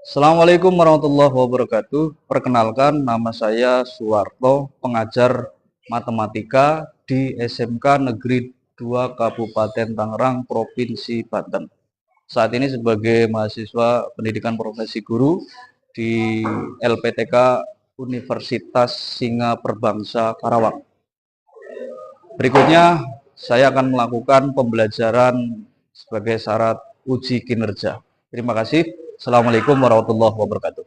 Assalamualaikum warahmatullahi wabarakatuh. Perkenalkan, nama saya Suwarto, pengajar matematika di SMK Negeri 2 Kabupaten Tangerang, Provinsi Banten. Saat ini sebagai mahasiswa pendidikan profesi guru di LPTK Universitas Singa Perbangsa Karawang. Berikutnya, saya akan melakukan pembelajaran sebagai syarat uji kinerja. Terima kasih. Assalamualaikum warahmatullahi wabarakatuh.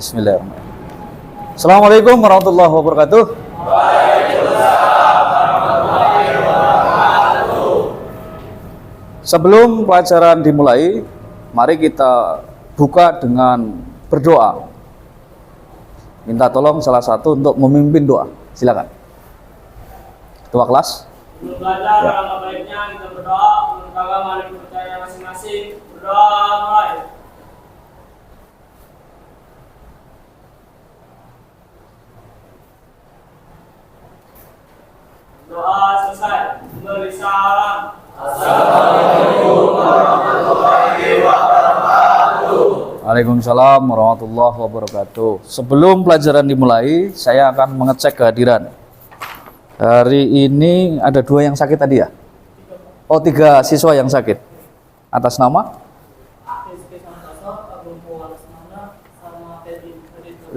Bismillahirrahmanirrahim. Assalamualaikum warahmatullahi wabarakatuh. Sebelum pelajaran dimulai, mari kita buka dengan berdoa. Minta tolong salah satu untuk memimpin doa. Silakan. Ketua kelas. Sebelum belajar, alangkah baiknya kita berdoa menurut agama dan kepercayaan masing-masing. Berdoa mulai. Doa selesai. Memberi salam. Assalamualaikum warahmatullahi wabarakatuh. Waalaikumsalam warahmatullahi wabarakatuh. Sebelum pelajaran dimulai, saya akan mengecek kehadiran. Hari ini ada 2 yang sakit tadi ya? Oh, 3 siswa yang sakit. Atas nama?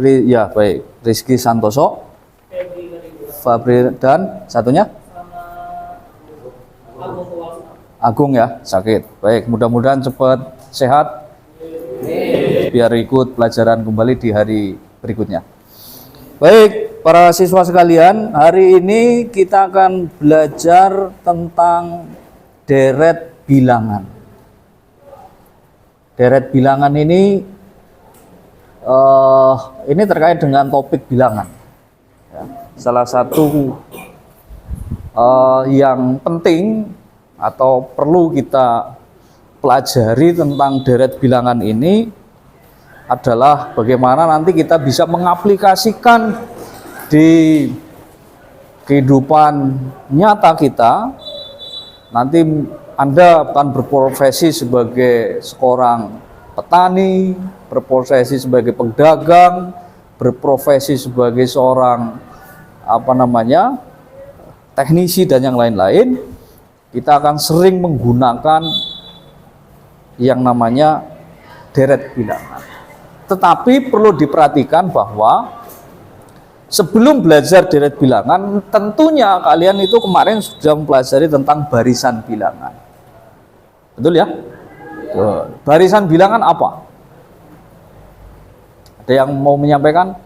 Ya, baik. Rizky Santoso, Fabri, dan satunya? Agung ya, sakit. Baik, mudah-mudahan cepat sehat biar ikut pelajaran kembali di hari berikutnya. Baik, para siswa sekalian, hari ini kita akan belajar tentang deret bilangan. Deret bilangan ini terkait dengan topik bilangan. Ya, salah satu yang penting atau perlu kita pelajari tentang deret bilangan ini adalah bagaimana nanti kita bisa mengaplikasikan di kehidupan nyata kita. Nanti Anda akan berprofesi sebagai seorang petani, berprofesi sebagai pedagang, berprofesi sebagai seorang teknisi dan yang lain-lain. Kita akan sering menggunakan yang namanya deret bilangan. Tetapi perlu diperhatikan bahwa sebelum belajar deret bilangan, tentunya kalian itu kemarin sudah mempelajari tentang barisan bilangan. Betul ya? Barisan bilangan apa? Ada yang mau menyampaikan?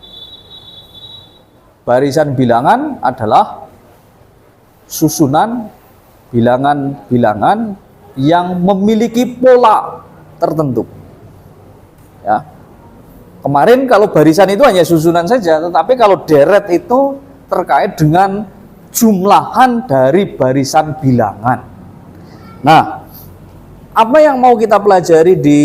Barisan bilangan adalah susunan bilangan-bilangan yang memiliki pola tertentu. Ya. Kemarin kalau barisan itu hanya susunan saja, tetapi kalau deret itu terkait dengan jumlahan dari barisan bilangan. Nah, apa yang mau kita pelajari di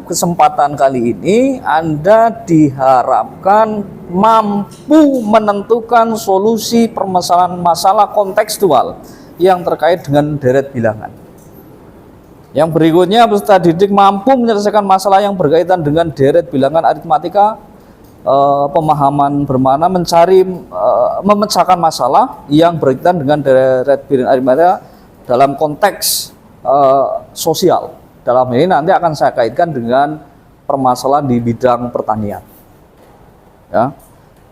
kesempatan kali ini, Anda diharapkan mampu menentukan solusi permasalahan masalah kontekstual yang terkait dengan deret bilangan. Yang berikutnya, peserta didik mampu menyelesaikan masalah yang berkaitan dengan deret bilangan aritmatika, pemahaman bermakna memecahkan masalah yang berkaitan dengan deret bilangan aritmatika dalam konteks sosial. Dalam ini nanti akan saya kaitkan dengan permasalahan di bidang pertanian. Ya,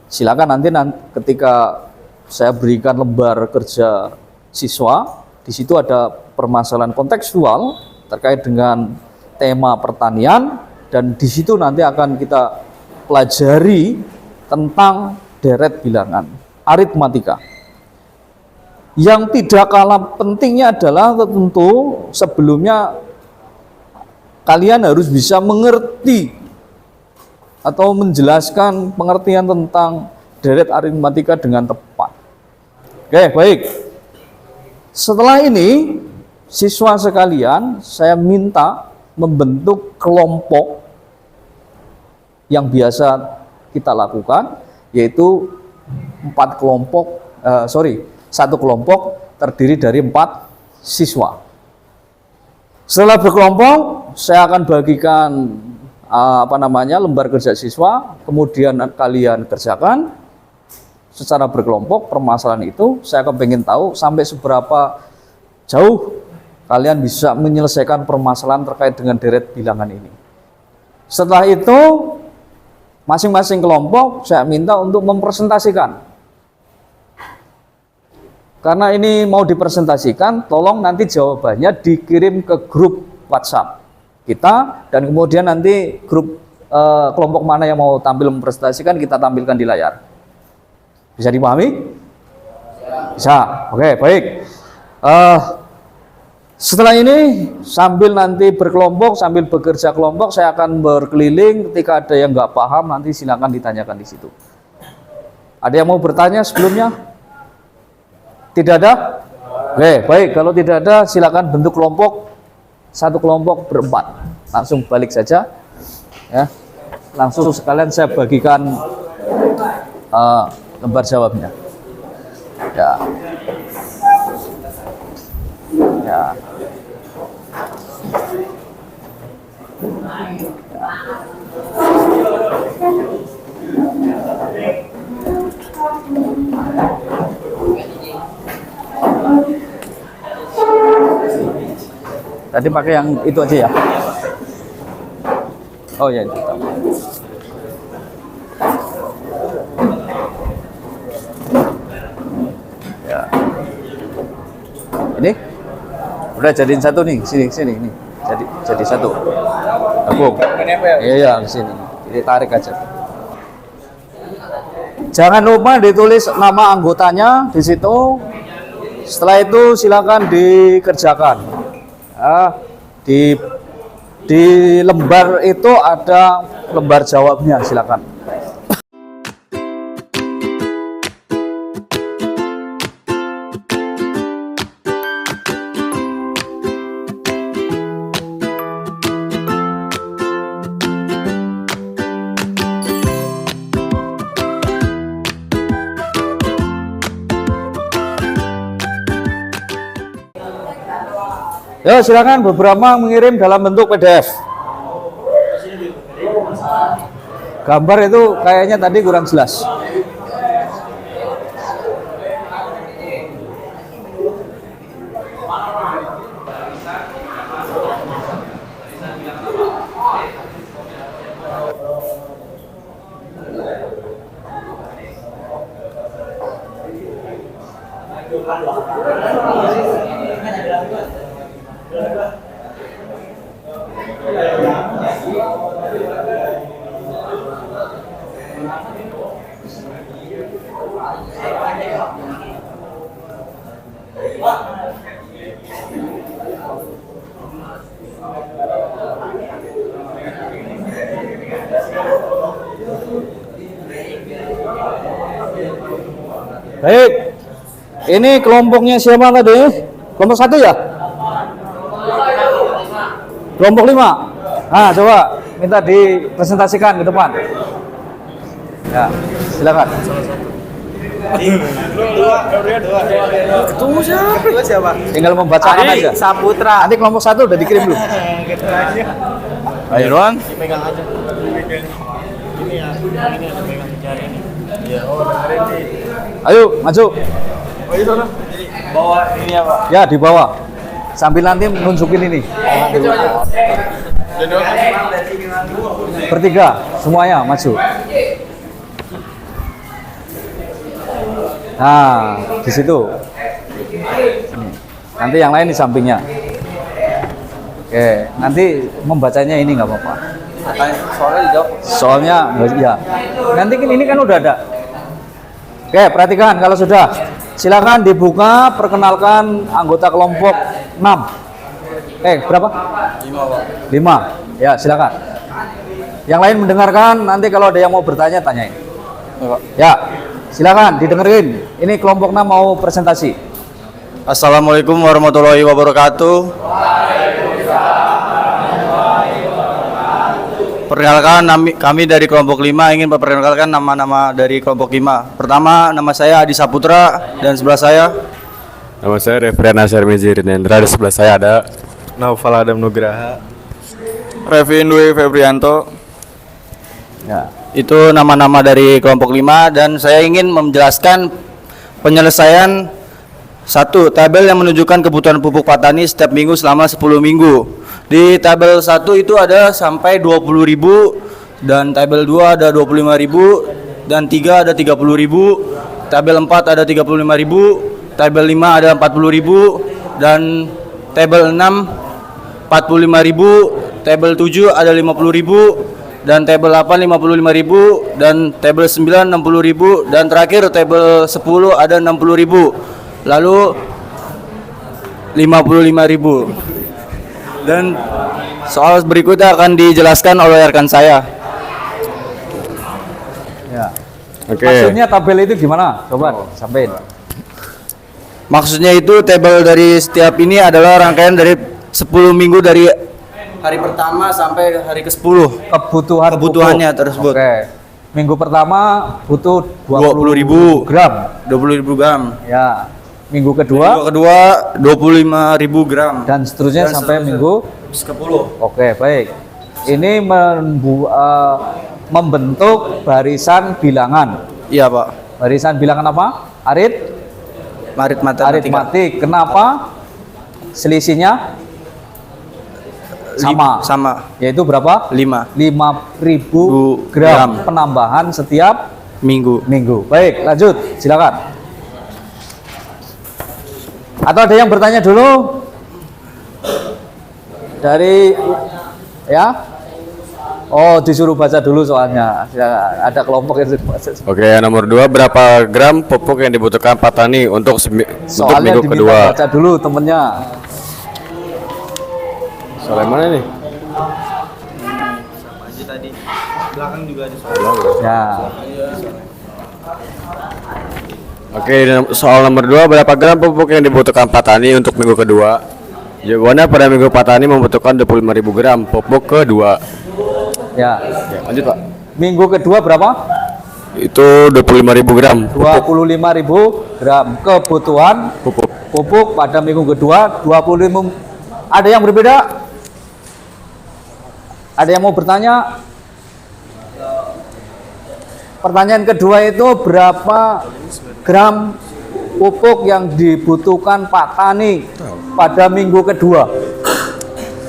silakan nanti ketika saya berikan lembar kerja siswa, di situ ada permasalahan kontekstual terkait dengan tema pertanian, dan di situ nanti akan kita pelajari tentang deret bilangan aritmatika. Yang tidak kalah pentingnya adalah tentu sebelumnya kalian harus bisa mengerti atau menjelaskan pengertian tentang deret aritmatika dengan tepat. Oke, baik. Setelah ini, siswa sekalian, saya minta membentuk kelompok yang biasa kita lakukan, yaitu satu kelompok terdiri dari 4 siswa. Setelah berkelompok, saya akan bagikan lembar kerja siswa, kemudian kalian kerjakan secara berkelompok permasalahan itu. Saya kepengen tahu sampai seberapa jauh kalian bisa menyelesaikan permasalahan terkait dengan deret bilangan ini. Setelah itu, masing-masing kelompok saya minta untuk mempresentasikan. Karena ini mau dipresentasikan, tolong nanti jawabannya dikirim ke grup WhatsApp kita, dan kemudian nanti grup kelompok mana yang mau tampil mempresentasikan kita tampilkan di layar. Bisa dipahami? Bisa. Oke, baik. Setelah ini sambil nanti berkelompok, sambil bekerja kelompok, saya akan berkeliling. Ketika ada yang nggak paham, nanti silakan ditanyakan di situ. Ada yang mau bertanya sebelumnya? Tidak ada? Oke, baik. Kalau tidak ada, silakan bentuk kelompok. Satu kelompok ber-4. Langsung balik saja. Ya, langsung sekalian saya bagikan lembar jawabnya. Ya. Ya. Tadi pakai yang itu aja ya. Oh ya, itu. Ya. Ini udah jadiin satu nih, sini nih. Jadi satu. Gabung. Iya, di sini. Jadi tarik aja. Jangan lupa ditulis nama anggotanya di situ. Setelah itu silakan dikerjakan. Di lembar itu ada lembar jawabnya, silakan. Ya, silakan beberapa mengirim dalam bentuk PDF. Gambar itu kayaknya tadi kurang jelas. Baik, ini kelompoknya siapa tadi? Kelompok 1 ya? Kelompok 5. Nah, coba minta dipresentasikan ke depan. Ya, silakan. Ketemu siapa? Tinggal membacakan aja. Saputra. Nanti kelompok 1 udah dikirim belum? Ayo doang. Pegang aja. Ini ya, ini ada pegang jari ini. Ya, oh dengerin nih. Ayo, maju. Oh iya sana. Bawa ini ya, Pak. Ya, di bawah. Sambil nanti nunjukin ini. Bertiga, semuanya maju. Nah, di situ. Nanti yang lain di sampingnya. Oke, nanti membacanya ini nggak apa-apa. Soalnya dijawab. Soalnya ya. Nanti ini kan udah ada. Oke, perhatikan kalau sudah. Silakan dibuka, perkenalkan anggota kelompok 6. Berapa? 5. Ya, silakan. Yang lain mendengarkan, nanti kalau ada yang mau bertanya, tanyain. Ya, silakan didengerin. Ini kelompok 6 mau presentasi. Assalamualaikum warahmatullahi wabarakatuh. Perkenalkan, kami dari kelompok 5 ingin memperkenalkan nama-nama dari kelompok 5. Pertama, nama saya Adi Saputra dan sebelah saya Nama saya Refrian Asyar Mizirindra. Di sebelah saya ada Naufal Adam Nugraha, Revin Dwi Febrianto. Ya. Itu nama-nama dari kelompok 5 dan saya ingin menjelaskan penyelesaian satu tabel yang menunjukkan kebutuhan pupuk petani setiap minggu selama 10 minggu. Di tabel 1 itu ada sampai 20.000 dan tabel 2 ada 25.000 dan 3 ada 30.000. Tabel 4 ada 35.000, tabel 5 ada 40.000 dan tabel 6 45.000, tabel 7 ada 50.000 dan tabel 8 55.000 dan tabel 9 60.000 dan terakhir tabel 10 ada 60.000. Lalu 55.000. Dan soal berikutnya akan dijelaskan oleh rekan saya. Ya. Oke. Maksudnya tabel itu gimana? Coba sampaikan. Maksudnya itu tabel dari setiap ini adalah rangkaian dari 10 minggu dari hari pertama sampai hari ke-10 kebutuhannya pupuk tersebut. Oke. Minggu pertama butuh 20.000 gram. 20.000 gram. Ya. Minggu Minggu kedua kedua 25.000 gram dan seterusnya sampai minggu ke-10. Oke, baik. Ini membentuk barisan bilangan. Iya, Pak. Barisan bilangan apa? Matematika. Aritmatik. Kenapa? Selisihnya sama. Yaitu berapa? 5.000 gram penambahan setiap minggu. Baik, lanjut. Silakan. Atau ada yang bertanya dulu? Dari ya? Oh, disuruh baca dulu soalnya. Ya, ada kelompok yang disuruh baca. Oke, yang nomor 2, berapa gram pupuk yang dibutuhkan petani untuk Soalnya minggu diminta kedua? baca dulu temennya. Soal yang mana nih? Belakang juga ada Ya. Oke, soal nomor 2, berapa gram pupuk yang dibutuhkan petani untuk minggu kedua? Jawabannya pada minggu petani membutuhkan 25.000 gram pupuk kedua. Ya. Oke, lanjut Pak. Minggu kedua berapa? Itu 25.000 gram 25.000 gram kebutuhan pupuk pada minggu kedua. 25. Ada yang berbeda? Ada yang mau bertanya? Pertanyaan kedua itu berapa gram pupuk yang dibutuhkan Pak Tani pada minggu kedua?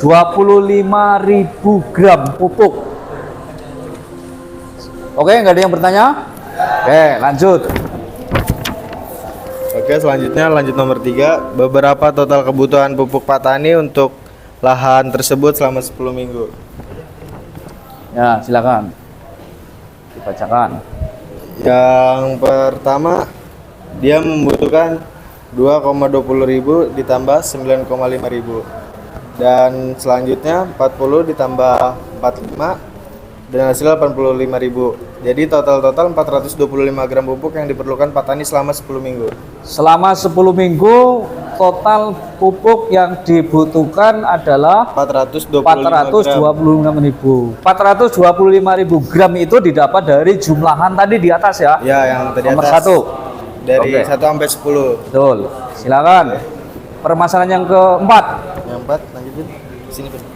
25.000 gram pupuk. Oke, nggak ada yang bertanya? Oke, lanjut. Oke, selanjutnya lanjut nomor 3. Beberapa total kebutuhan pupuk petani untuk lahan tersebut selama 10 minggu. Ya, silakan dibacakan. Yang pertama, dia membutuhkan 2,20.000 ditambah 9,5.000. Dan selanjutnya 40 ditambah 45 dan hasil 85.000. Jadi total 425 gram pupuk yang diperlukan petani selama 10 minggu. Selama 10 minggu total pupuk yang dibutuhkan adalah 425.000. 425.000 gram itu didapat dari jumlahan tadi di atas ya. Ya, yang tadi Nomor atas. 1. Dari Oke. 1 sampai 10. Betul. Silakan. Permasalahan yang keempat. Yang 4 lanjutin. Sini, Pak.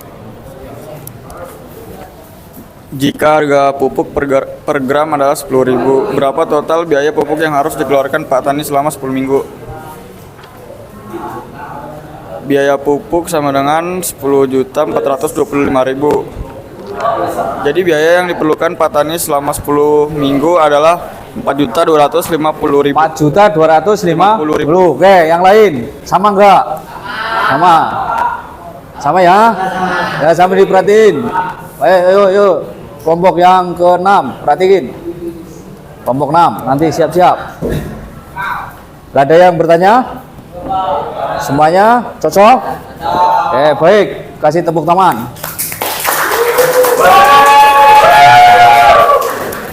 Jika harga pupuk per gram adalah 10.000, berapa total biaya pupuk yang harus dikeluarkan Pak Tani selama 10 minggu? Biaya pupuk sama dengan 10.425.000. Jadi biaya yang diperlukan Pak Tani selama 10 minggu adalah 4.250.000. 4.250.000. Oke, yang lain sama enggak? Sama ya? Ya, sambil diperhatiin. Ayo. Kelompok yang ke-6, perhatiin. Kelompok 6, nanti siap-siap. Gak ada yang bertanya? Semuanya cocok? Oke, baik. Kasih tepuk tangan.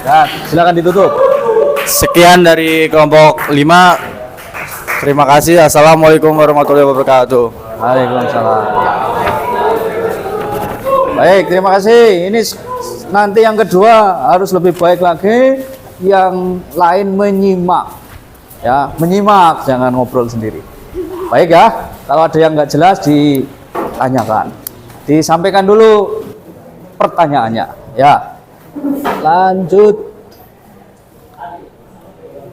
Ya, silakan ditutup. Sekian dari kelompok 5. Terima kasih. Assalamualaikum warahmatullahi wabarakatuh. Waalaikumsalam. Baik, terima kasih. Ini nanti yang kedua harus lebih baik lagi. Yang lain menyimak. Ya, menyimak, jangan ngobrol sendiri. Baik ya, kalau ada yang nggak jelas ditanyakan. Disampaikan dulu pertanyaannya. Ya, lanjut.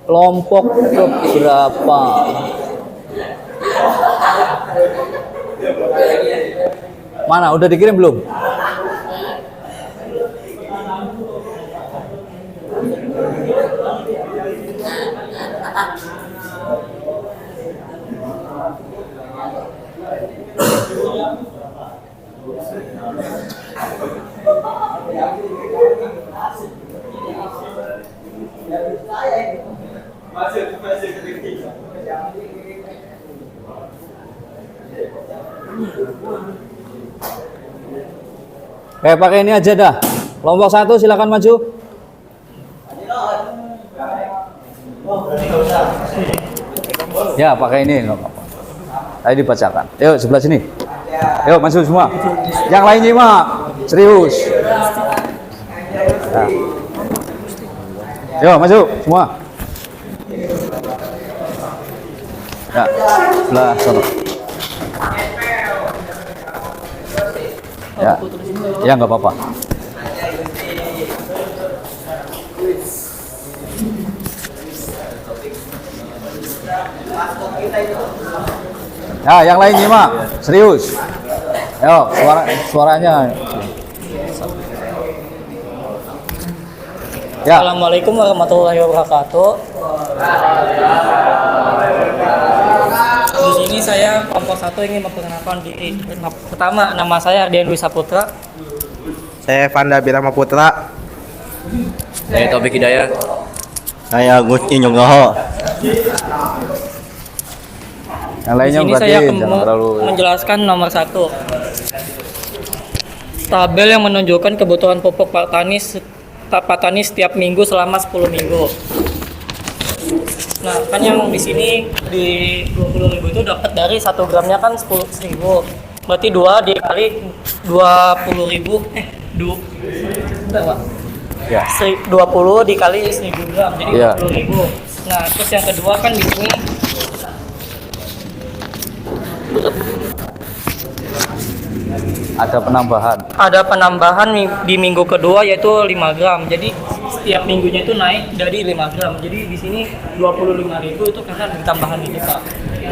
Kelompok keberapa? Mana? Udah dikirim belum? Kayak pakai ini aja dah. Kelompok 1 silakan maju. Ya, pakai ini enggak apa-apa. Tadi dibacakan. Yuk sebelah sini. Yuk maju semua. Yang lain nyimak. Serius. Nah. Yuk maju semua. Ya, sebelah sana. Ya, ya nggak apa-apa. Ya, yang lain nyimak, serius. Ayo, suaranya. Ya. Assalamualaikum warahmatullahi wabarakatuh. Di sini saya kelompok 1 ingin memperkenalkan diri. Pertama, nama saya Ardian Dwi Saputra. Saya Fanda Birama Putra. Saya Taufik Hidayat. Saya Agus Injonggoho. Yang lainnya Di sini berarti saya jangan terlalu. menjelaskan nomor 1. Tabel yang menunjukkan kebutuhan pupuk petani setiap minggu selama 10 minggu. Nah, kan yang di sini di 20.000 itu dapat dari 1 gramnya kan 10.000. Berarti 2 dikali 20.000 bentar, Pak. Ya. 20 dikali 1.000 gram jadi Ya. 20.000. Nah, terus yang kedua kan di sini Ada penambahan. di minggu kedua yaitu 5 gram. Jadi setiap minggunya itu naik dari 5 gram. Jadi di sini 25.000 itu karena tambahan ini, Pak.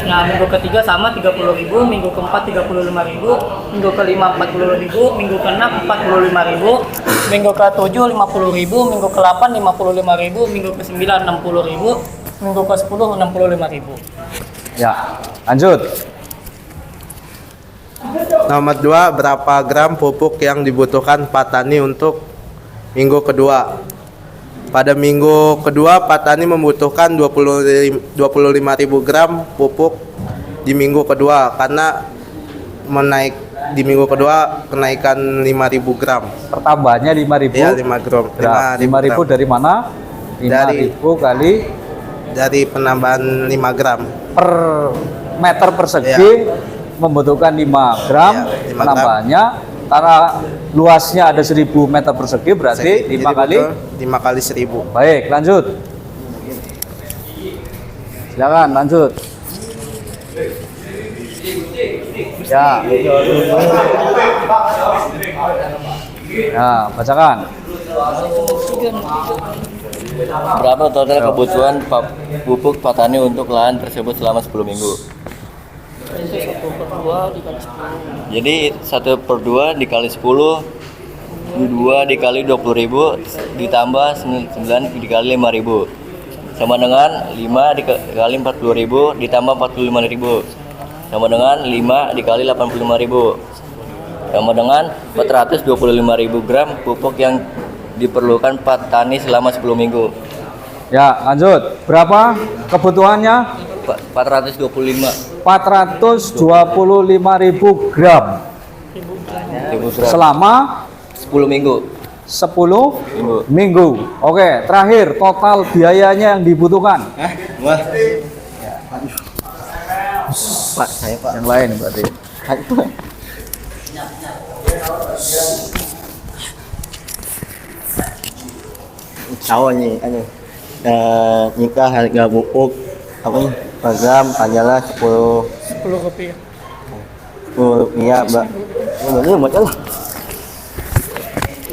Nah, minggu ketiga sama 30.000, minggu keempat 35.000, minggu kelima 40.000, minggu keenam 45.000, minggu ke-7 50.000, minggu ke-8 55.000, minggu ke-9 60.000, minggu ke-10 65.000. Ya, lanjut. Nomor 2, berapa gram pupuk yang dibutuhkan petani untuk minggu kedua? Pada minggu kedua, petani membutuhkan 25.000 gram pupuk di minggu kedua karena di minggu kedua kenaikan 5.000 gram. Pertambahannya 5.000. Ya, 5 gram. 5.000 dari mana? 5.000 kali dari penambahan 5 gram. per meter persegi membutuhkan 5 gram. Ya, 5 gram. Penambahannya karena luasnya ada 1.000 meter persegi berarti 5 kali 5 kali 1.000. Baik, lanjut. Silakan lanjut. Ya. Ya, bacakan. Berapa total kebutuhan pupuk petani untuk lahan tersebut selama 10 minggu? Jadi 1/2 dikali 10, 2 dikali 20.000 ditambah 9 dikali 5.000 sama dengan 5 dikali 40.000 ditambah 45.000 sama dengan 5 dikali 85.000 sama dengan 425.000 gram pupuk yang diperlukan petani selama 10 minggu. Ya, lanjut. Berapa kebutuhannya? Pak. 425 425.000 gram ribu gram. selama 10 minggu. 10 minggu. Oke, terakhir total biayanya yang dibutuhkan. Wah. Pak, saya Pak. Yang lain berarti. Tahu nih, jika harga pupuk apa nih? Per gram hanyalah 10 Rp10. rupiah, Mbak. Betul.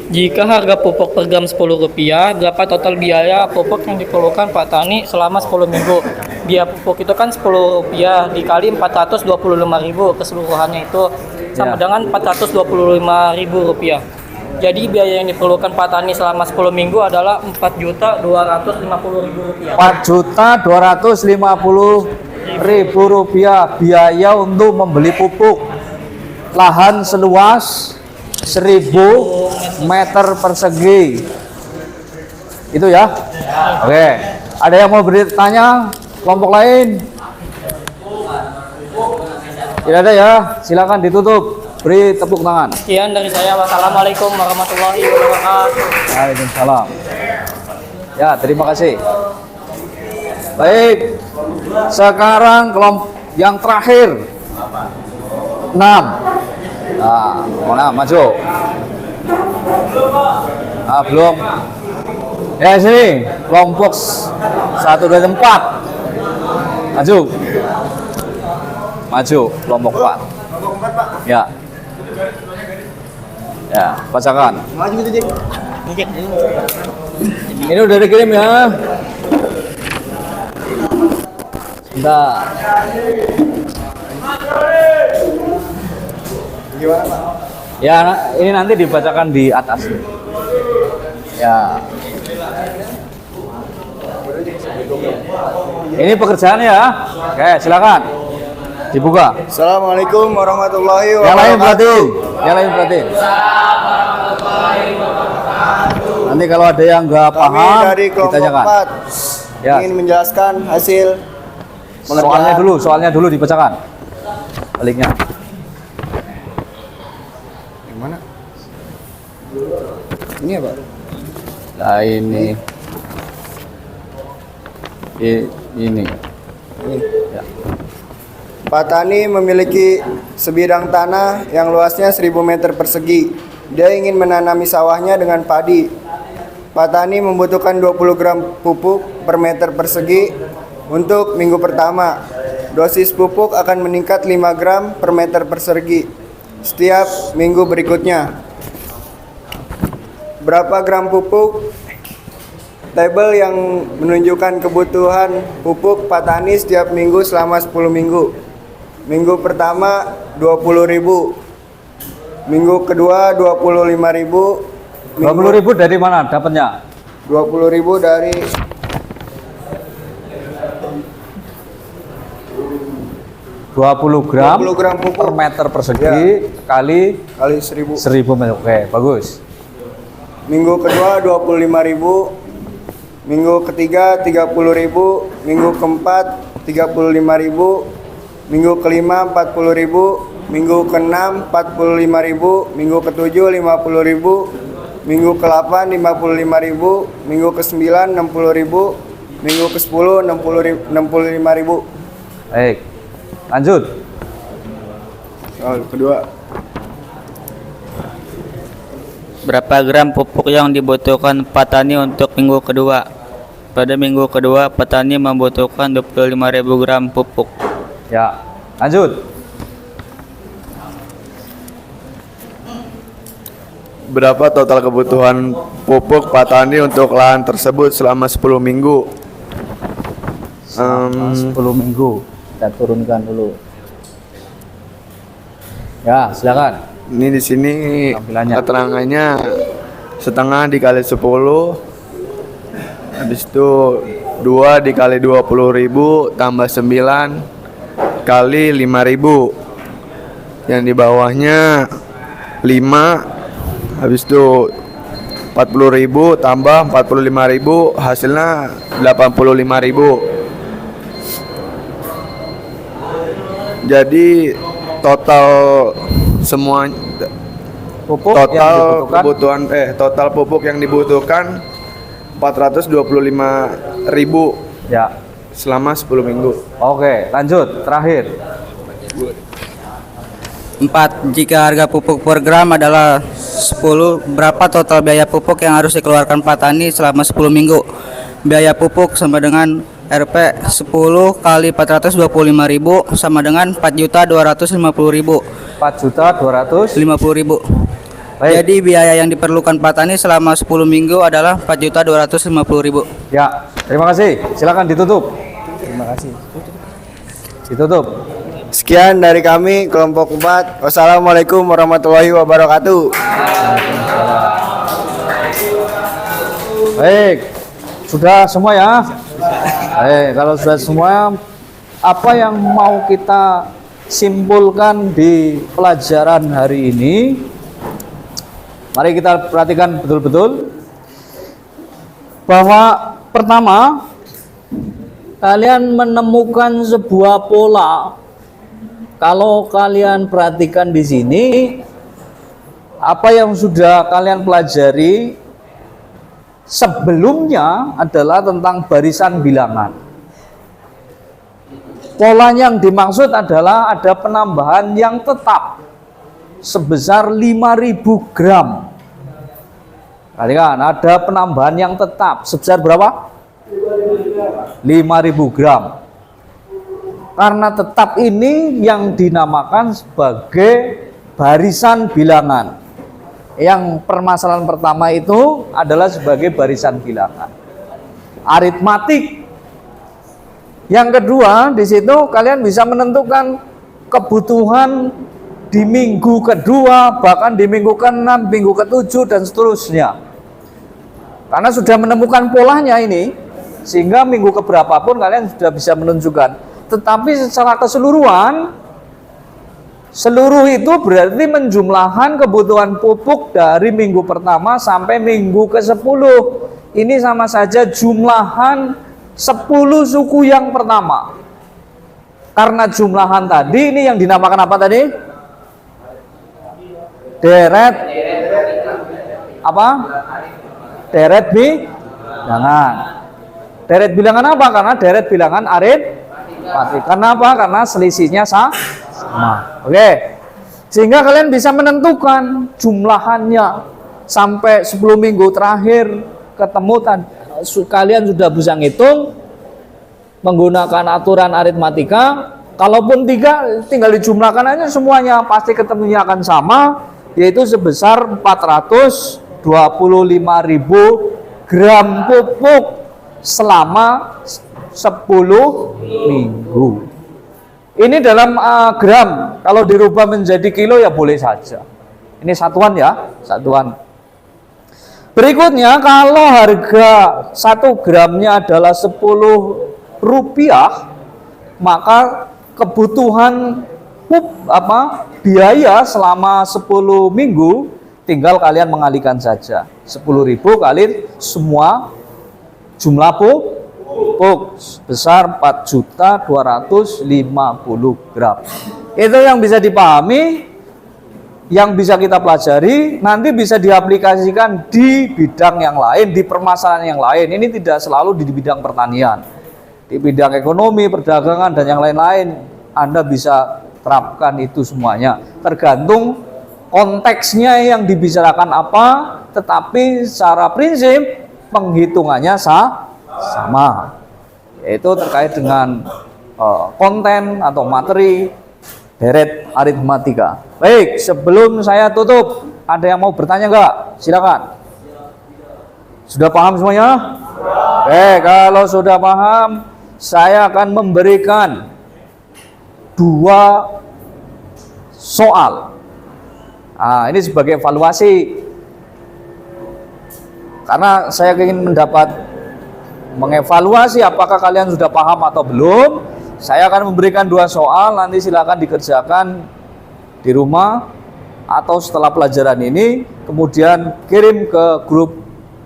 Jika harga pupuk per gram Rp10, berapa total biaya pupuk yang diperlukan Pak Tani selama 10 minggu? Biaya pupuk itu kan Rp10 dikali 425.000 keseluruhannya itu sama Ya. dengan Rp425.000. Jadi biaya yang diperlukan Pak Tani selama 10 minggu adalah Rp4.250.000. Rp4.250.000 biaya untuk membeli pupuk. Lahan seluas 1000 meter persegi. Itu ya? Oke. Ada yang mau bertanya? Kelompok lain? Tidak ada ya? Silakan ditutup. Beri tepuk tangan. Sekian dari saya. Wassalamualaikum warahmatullahi wabarakatuh. Waalaikumsalam. Ya, terima kasih. Baik. Sekarang kelompok yang terakhir. 6. Nah, mana maju? Ah, belum. Ya, sini. Kelompok 1 2 4. Maju. Maju kelompok 4. Ya. Ya, bacakan. Ini udah dikirim ya. Sebentar. Gimana Pak? Ya, ini nanti dibacakan di atas. Ya. Ini pekerjaan ya. Oke, silakan. Dibuka. Assalamualaikum warahmatullahi Yang lain wabarakatuh. berarti. Yang lain berarti. Nanti kalau ada yang nggak Kami paham, dari kelompok ditanyakan. 4 Ya. ingin menjelaskan hasil Soalnya dulu dibacakan. Baliknya. Yang mana? Ini apa? Nah, ini. Ini. Ya. Pak Tani memiliki sebidang tanah yang luasnya 1000 meter persegi. Dia ingin menanami sawahnya dengan padi. Pak Tani membutuhkan 20 gram pupuk per meter persegi untuk minggu pertama. Dosis pupuk akan meningkat 5 gram per meter persegi setiap minggu berikutnya. Berapa gram pupuk? Tabel yang menunjukkan kebutuhan pupuk Pak Tani setiap minggu selama 10 minggu. Minggu pertama 20.000. Minggu kedua 25.000. 20.000 dari mana dapatnya? 20.000 dari 20 gram 20 gram pupuk per meter persegi Ya. kali 1000. 1000 meter. Oke, bagus. Minggu kedua 25.000. Minggu ketiga 30.000. Minggu keempat 35.000. Minggu kelima 40.000. Minggu keenam 45.000. Minggu ketujuh 50.000. Minggu ke-8 55.000. Minggu ke-9 60.000. Minggu ke-10 65.000. Baik. Lanjut. Soal kedua. Berapa gram pupuk yang dibutuhkan petani untuk minggu kedua? Pada minggu kedua, petani membutuhkan 25.000 gram pupuk. Ya. Lanjut. Berapa total kebutuhan pupuk petani untuk lahan tersebut selama 10 minggu? 10 minggu. Kita turunkan dulu. Ya, silakan. Ini di sini Tampilannya. keterangannya setengah dikali 10. Habis itu 2 dikali 20.000 tambah 9 kali 5.000. Yang di bawahnya 5. Habis itu 40.000 tambah 45.000 hasilnya 85.000. Jadi total semua Pupuk yang total dibutuhkan kebutuhan total pupuk yang dibutuhkan 425.000 ya. selama 10 minggu. Oke, lanjut. Terakhir. 4. Jika harga pupuk per gram adalah 10, berapa total biaya pupuk yang harus dikeluarkan petani selama 10 minggu? Biaya pupuk sama dengan Rp 10 kali 425.000 sama dengan 4.250.000. 4.250.000. Baik. Jadi biaya yang diperlukan petani selama 10 minggu adalah 4.250.000. Ya, terima kasih. Silakan ditutup. Terima kasih. Ditutup. Sekian dari kami kelompok 4. Wassalamualaikum warahmatullahi wabarakatuh. Baik, sudah semua ya. Baik, kalau sudah semua, apa yang mau kita simpulkan di pelajaran hari ini? Mari kita perhatikan betul-betul bahwa pertama, kalian menemukan sebuah pola. Kalau kalian perhatikan di sini, apa yang sudah kalian pelajari sebelumnya adalah tentang barisan bilangan. Pola yang dimaksud adalah ada penambahan yang tetap sebesar 5.000 gram. Perhatikan, ada penambahan yang tetap sebesar berapa? 5.000 gram. Karena tetap ini yang dinamakan sebagai barisan bilangan. Yang permasalahan pertama itu adalah sebagai barisan bilangan aritmatik. Yang kedua, di situ kalian bisa menentukan kebutuhan di minggu kedua, bahkan di minggu ke-6, minggu ke-7 dan seterusnya. Karena sudah menemukan polanya ini, sehingga minggu keberapa pun kalian sudah bisa menunjukkan. Tetapi secara keseluruhan, seluruh itu berarti menjumlahan kebutuhan pupuk dari minggu pertama sampai minggu ke-10. Ini sama saja jumlahan 10 suku yang pertama. Karena jumlahan tadi, ini yang dinamakan apa tadi? Deret apa? Deret bilangan. Deret bilangan apa? Karena deret bilangan aritmatik. Karena apa? Karena selisihnya sama. Oke. Sehingga kalian bisa menentukan jumlahannya sampai 10 minggu terakhir ketemu kalian sudah bisa ngitung menggunakan aturan aritmatika. Kalaupun 3 tinggal dijumlahkan aja semuanya, pasti ketemunya akan sama, yaitu sebesar 425.000 gram pupuk selama 10 minggu. Ini dalam gram, kalau dirubah menjadi kilo ya boleh saja. Ini satuan ya, satuan. Berikutnya, kalau harga 1 gramnya adalah 10 rupiah, maka kebutuhan biaya selama 10 minggu tinggal kalian mengalihkan saja. 10.000 kali semua jumlah pupuk sebesar 4.250.000 gram. Itu yang bisa dipahami, yang bisa kita pelajari, nanti bisa diaplikasikan di bidang yang lain, di permasalahan yang lain. Ini tidak selalu di bidang pertanian, di bidang ekonomi, perdagangan, dan yang lain-lain. Anda bisa terapkan itu semuanya, tergantung konteksnya yang dibicarakan apa, tetapi secara prinsip penghitungannya sama, yaitu terkait dengan konten atau materi deret aritmatika. Baik, sebelum saya tutup, ada yang mau bertanya nggak? Silakan. Sudah paham semuanya? Oke, kalau sudah paham, saya akan memberikan 2 soal. Nah, ini sebagai evaluasi. Karena saya ingin mengevaluasi apakah kalian sudah paham atau belum. Saya akan memberikan 2 soal, nanti silakan dikerjakan di rumah atau setelah pelajaran ini, kemudian kirim ke grup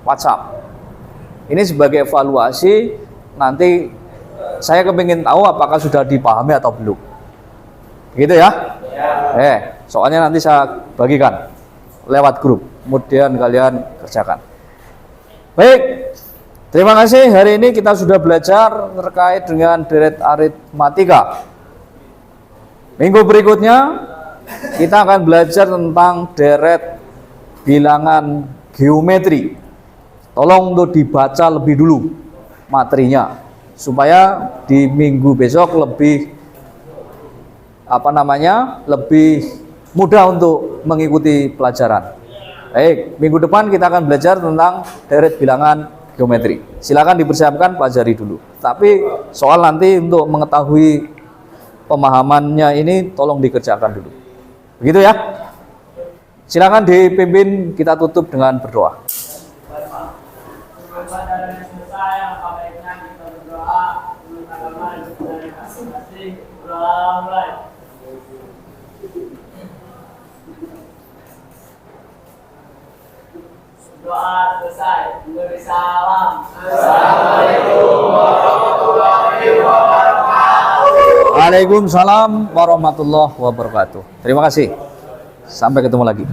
WhatsApp. Ini sebagai evaluasi, nanti saya kepingin tahu apakah sudah dipahami atau belum. Gitu ya? Soalnya nanti saya bagikan lewat grup, kemudian kalian kerjakan. Baik, terima kasih. Hari ini kita sudah belajar terkait dengan deret aritmatika. Minggu berikutnya kita akan belajar tentang deret bilangan geometri. Tolong untuk dibaca lebih dulu materinya supaya di minggu besok lebih lebih mudah untuk mengikuti pelajaran. Baik, minggu depan kita akan belajar tentang deret bilangan geometri. Silakan dipersiapkan, pelajari dulu. Tapi soal nanti untuk mengetahui pemahamannya ini tolong dikerjakan dulu. Begitu ya? Silakan dipimpin, kita tutup dengan berdoa. Doa selesai. Beri salam. Assalamualaikum warahmatullahi wabarakatuh. Waalaikumsalam warahmatullahi wabarakatuh. Terima kasih. Sampai ketemu lagi.